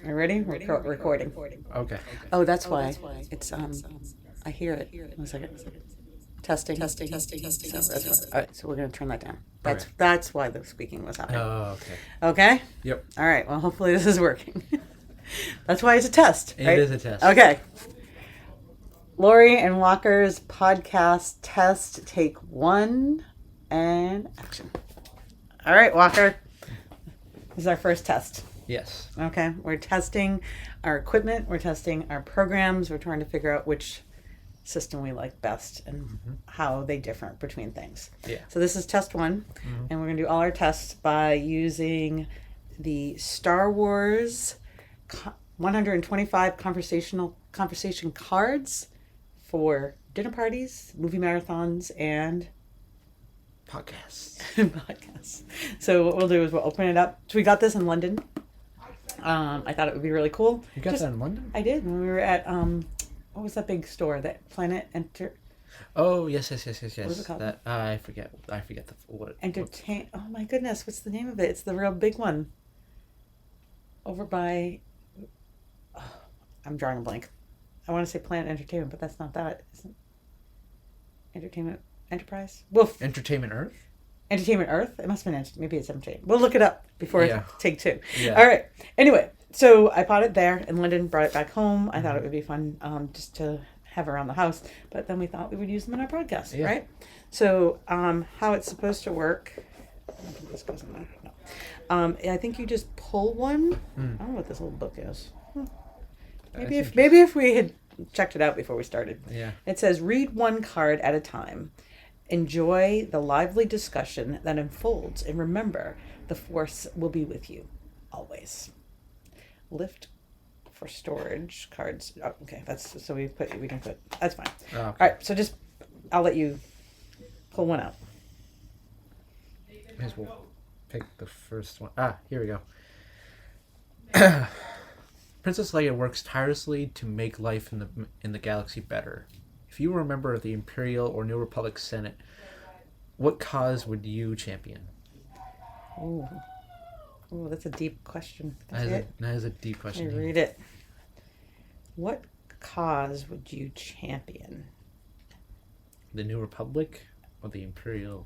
Are you ready? Recording. Okay. Oh, that's why. It's I hear it. One second. Testing. So that's why. All right, so we're gonna turn that down. Okay. That's why the squeaking was happening. Oh, okay. Okay. Yep. All right. Well, hopefully this is working. That's why it's a test. It Right? is a test. Okay. Lori and Walker's podcast test. Take one and action. All right, Walker. This is our first test. Yes. Okay, we're testing our equipment, we're testing our programs, we're trying to figure out which system we like best and how they differ between things. Yeah. So this is test one, and we're going to do all our tests by using the Star Wars 125 conversation cards for dinner parties, movie marathons, and Podcasts. podcasts. So what we'll do is we'll open it up. So we got this in London. I thought it would be really cool. You got that in London? I did when we were at what was that big store? That Planet Oh, yes. What is it called? That I forget what. Entertain. Oh my goodness, what's the name of it? It's the real big one. Over by. Oh, I'm drawing a blank. I want to say Planet Entertainment, but that's not that. Isn't Entertainment Enterprise? Wolf. Entertainment Earth? Entertainment Earth? It must have been maybe it's Entertainment. We'll look it up before Yeah. take two. Yeah. All right. Anyway, so I bought it there in London, brought it back home. I thought it would be fun just to have around the house, but then we thought we would use them in our podcast, Yeah. right? So how it's supposed to work. I don't think this goes in there. No. I think you just pull one. I don't know what this little book is. Maybe if we had checked it out before we started. Yeah. It says read one card at a time. Enjoy the lively discussion that unfolds, and remember, the force will be with you always. Lift for storage cards. Oh, okay, that's so we can put. That's fine. Oh, okay. All right, so just I'll let you pull one out. May as well pick the first one. Here we go. Princess Leia works tirelessly to make life in the galaxy better. If you were a member of the Imperial or New Republic Senate, what cause would you champion? Ooh, that's a deep question. That is a deep Let question. me read it. What cause would you champion? The New Republic or the Imperial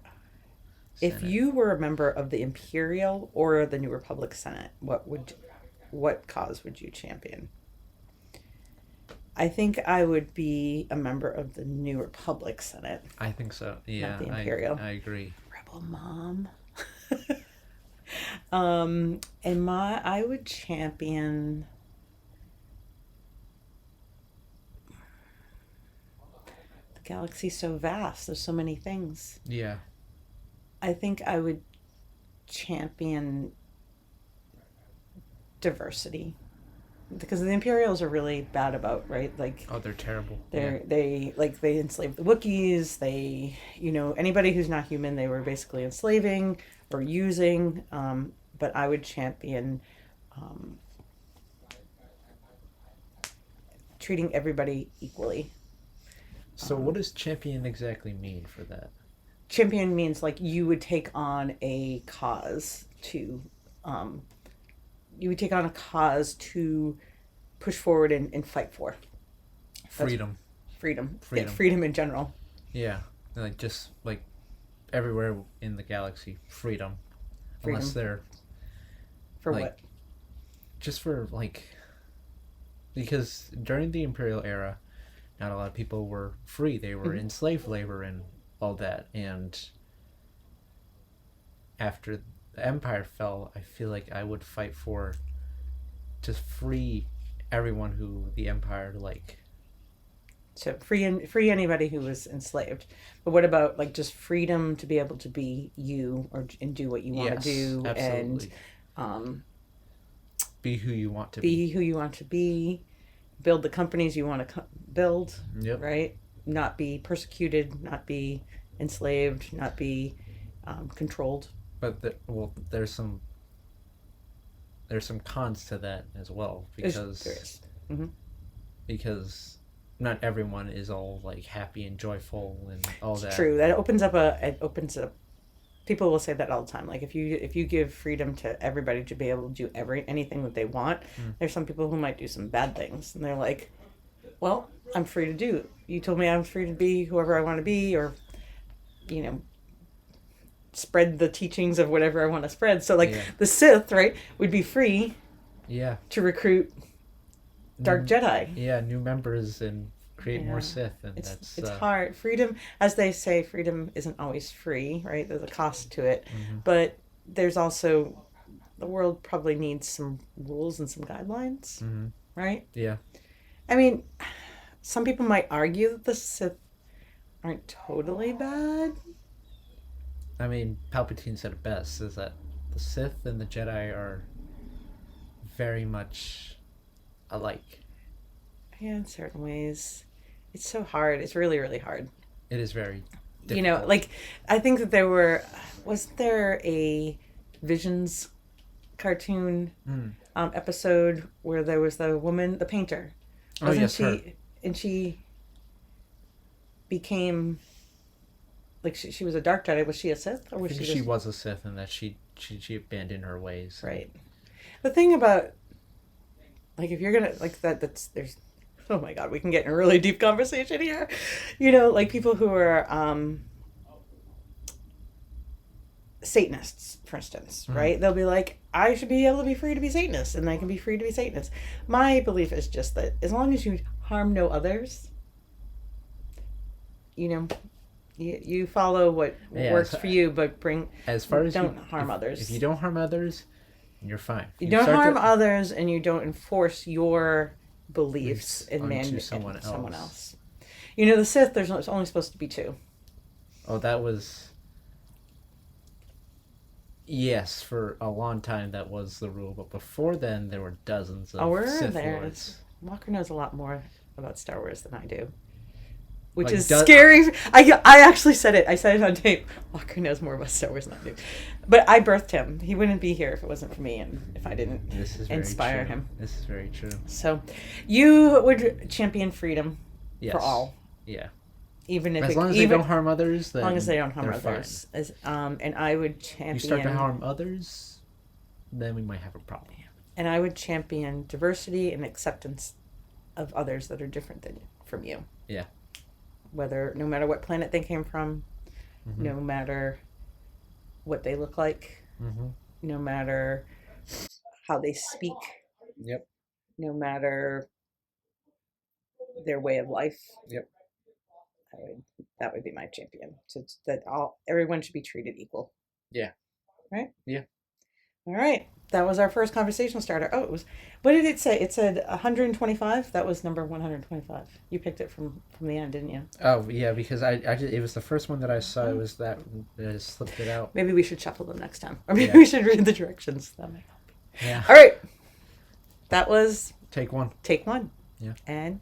If Senate? you were a member of the Imperial or the New Republic Senate, what cause would you champion? I think I would be a member of the New Republic Senate. I think so. Yeah, the Imperial. I agree. Rebel mom. I would champion. The galaxy's so vast. There's so many things. Yeah. I think I would champion diversity, because the Imperials are really bad about, right? Like Oh, they're terrible. they enslaved the Wookiees. They, anybody who's not human, they were basically enslaving or using. But I would champion treating everybody equally. So what does champion exactly mean for that? Champion means like you would take on a cause to push forward and fight for. Freedom. Freedom. Freedom. Yeah, freedom in general. Yeah. Like just like everywhere in the galaxy, freedom. Freedom. Unless they're For like, what? just for because during the Imperial era, not a lot of people were free. They were in slave labor and all that. And after the Empire fell, I feel like I would fight for to free everyone who the Empire So free anybody who was enslaved. But what about like just freedom to be able to be you and do what you want Yes, to do absolutely. and Be who you want to be who you want to be, build the companies you want to build, Yep. right? Not be persecuted, not be enslaved, not be controlled. But there's some cons to that as well, because There is. Mm-hmm. because not everyone is all like happy and joyful and all that. True. That opens up People will say that all the time. Like if you give freedom to everybody to be able to do anything that they want, there's some people who might do some bad things, and they're like, "Well, I'm free to do. You told me I'm free to be whoever I want to be, or you know, spread the teachings of whatever I want to spread." So like Yeah. the Sith, right, would be free Yeah. to recruit Dark Jedi. Yeah, new members and create more Yeah. Sith, and It's that's hard. Freedom, as they say, freedom isn't always free, right? There's a cost to it, Mhm. but there's also the world probably needs some rules and some guidelines, Mhm. right? Yeah. I mean, some people might argue that the Sith aren't totally bad. I mean, Palpatine said it best: is that the Sith and the Jedi are very much alike. Yeah, in certain ways, it's so hard. It's really, really hard. It is very difficult. You know, like I think that was there a Visions cartoon Mm. episode where there was the woman, the painter. Oh Wasn't yes, she? her. And she became like she was a dark Jedi. Was she a Sith or I was think she she just was a Sith, and that she abandoned her ways. right? The thing about like if you're gonna like that's there's oh my god, we can get in a really deep conversation here. You know, like people who are Satanists, for instance, right? They'll be like, I should be able to be free to be Satanist, and I can be free to be Satanist. My belief is just that as long as you harm no others, you know, you follow what Yeah, works so- for you, but As far as don't you, harm others. If you don't harm others, you're fine. You don't start harm to- others, and you don't enforce your beliefs in onto someone someone else. else. You know, the Sith, there's only supposed to be two. Oh, that was. Yes, for a long time that was the rule, but before then there were dozens of Oh, we're Sith there. Lords. Walker knows a lot more about Star Wars than I do, which Like, is does- scary. I actually said it. I said it on tape. Walker knows more about Star Wars than I do, but I birthed him. He wouldn't be here if it wasn't for me and if I didn't This is very inspire true. him. This is very true. So, you would champion freedom Yes. for all, Yeah. even if As it, long as they even don't harm others, then as long as they don't harm they're others. As, and I would champion. Fine. You start to harm others, then we might have a problem. And I would champion diversity and acceptance of others that are different from you. Yeah. No matter what planet they came from, Mm-hmm. no matter what they look like, Mm-hmm. no matter how they speak, Yep. no matter their way of life. Yep. That would be my champion. So that everyone should be treated equal. Yeah. Right? Yeah. All right. That was our first conversation starter. Oh, what did it say? It said 125. That was number 125. You picked it from the end, didn't you? Oh yeah, because it was the first one that I saw. It was that I just slipped it out. Maybe we should shuffle them next time. Or maybe Yeah. we should read the directions. That might help. Yeah. All right. That was Take one. take one. Yeah. And